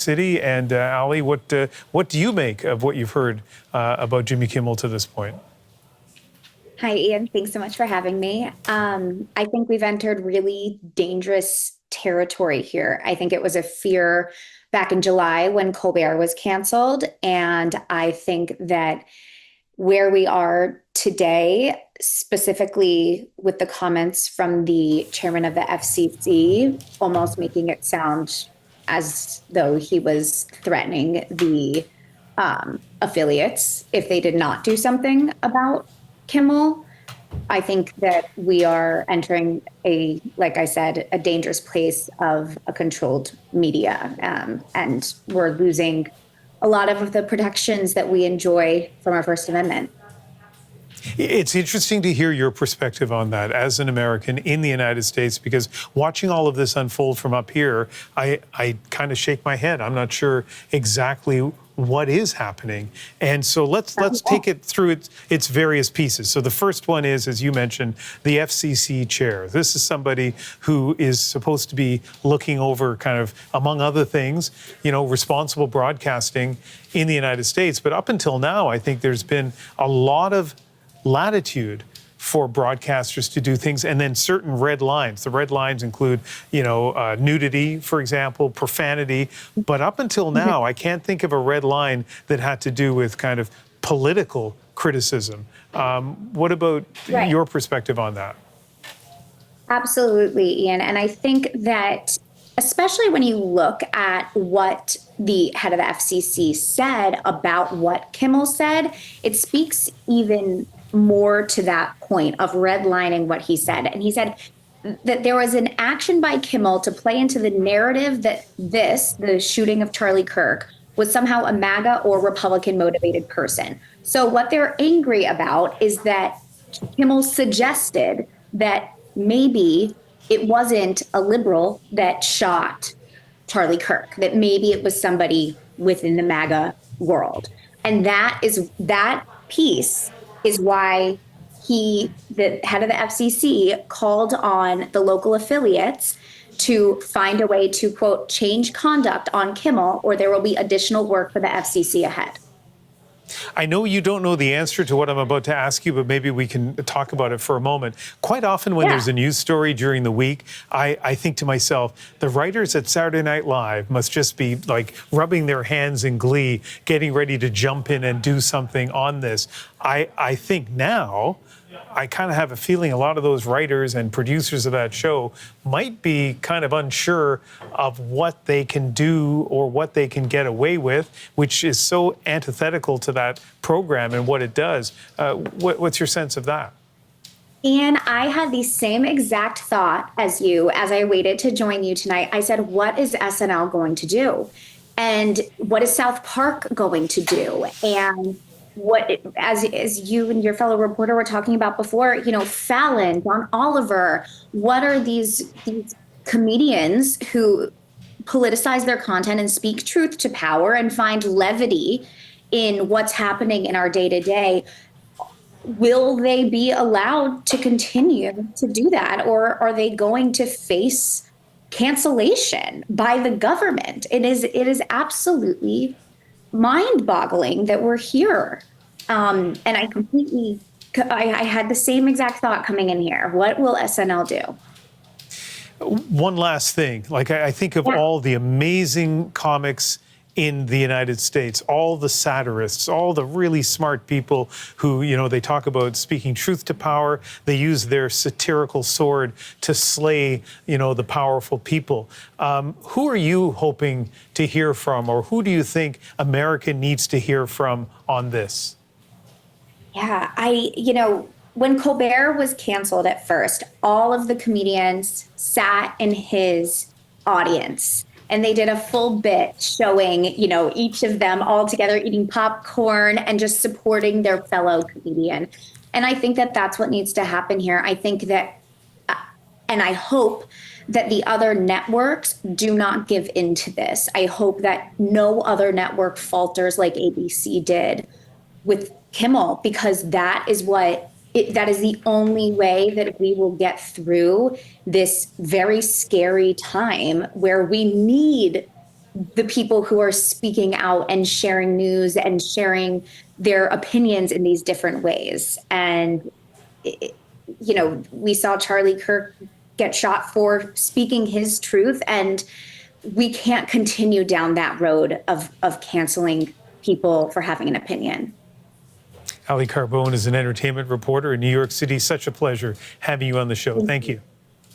City. And Ali, what do you make of what you've heard about Jimmy Kimmel to this point? Hi, Ian. Thanks so much for having me. I think we've entered really dangerous territory here. I think it was a fear back in July when Colbert was canceled. And I think that where we are today, specifically with the comments from the chairman of the FCC, almost making it sound as though he was threatening the affiliates if they did not do something about Kimmel. I think that we are entering like I said, a dangerous place of a controlled media, and we're losing a lot of the protections that we enjoy from our First Amendment. It's interesting to hear your perspective on that as an American in the United States, because watching all of this unfold from up here, I kind of shake my head. I'm not sure exactly what is happening. And so let's take it through its various pieces. So the first one is, as you mentioned, the FCC chair. This is somebody who is supposed to be looking over, kind of, among other things, responsible broadcasting in the United States. But up until now, I think there's been a lot of latitude for broadcasters to do things, and then certain red lines. The red lines include, nudity, for example, profanity. But up until now, I can't think of a red line that had to do with kind of political criticism. What about your perspective on that? Absolutely, Ian. And I think that especially when you look at what the head of the FCC said about what Kimmel said, it speaks even more to that point of redlining what he said. And he said that there was an action by Kimmel to play into the narrative that the shooting of Charlie Kirk, was somehow a MAGA or Republican motivated person. So what they're angry about is that Kimmel suggested that maybe it wasn't a liberal that shot Charlie Kirk, that maybe it was somebody within the MAGA world. And that piece is why the head of the FCC, called on the local affiliates to find a way to, quote, change conduct on Kimmel, or there will be additional work for the FCC ahead. I know you don't know the answer to what I'm about to ask you, but maybe we can talk about it for a moment. Quite often when there's a news story during the week, I think to myself, the writers at Saturday Night Live must just be like rubbing their hands in glee, getting ready to jump in and do something on this. I think now, I kind of have a feeling a lot of those writers and producers of that show might be kind of unsure of what they can do or what they can get away with, which is so antithetical to that program and what it does. What's your sense of that? And I had the same exact thought as you as I waited to join you tonight. I said, what is SNL going to do? And what is South Park going to do? And as you and your fellow reporter were talking about before, Fallon, John Oliver, what are these comedians who politicize their content and speak truth to power and find levity in what's happening in our day to day? Will they be allowed to continue to do that, or are they going to face cancellation by the government? It is absolutely mind-boggling that we're here. And I had the same exact thought coming in here. What will SNL do? One last thing, I think of all the amazing comics in the United States, all the satirists, all the really smart people who, they talk about speaking truth to power. They use their satirical sword to slay, the powerful people. Who are you hoping to hear from, or who do you think America needs to hear from on this? Yeah, when Colbert was canceled at first, all of the comedians sat in his audience and they did a full bit showing, each of them all together eating popcorn and just supporting their fellow comedian. And I think that that's what needs to happen here. I think that, and I hope that the other networks do not give into this. I hope that no other network falters like ABC did with Kimmel, because that is the only way that we will get through this very scary time where we need the people who are speaking out and sharing news and sharing their opinions in these different ways. And, we saw Charlie Kirk get shot for speaking his truth. And we can't continue down that road of canceling people for having an opinion. Ali Carbone is an entertainment reporter in New York City. Such a pleasure having you on the show. Thank you.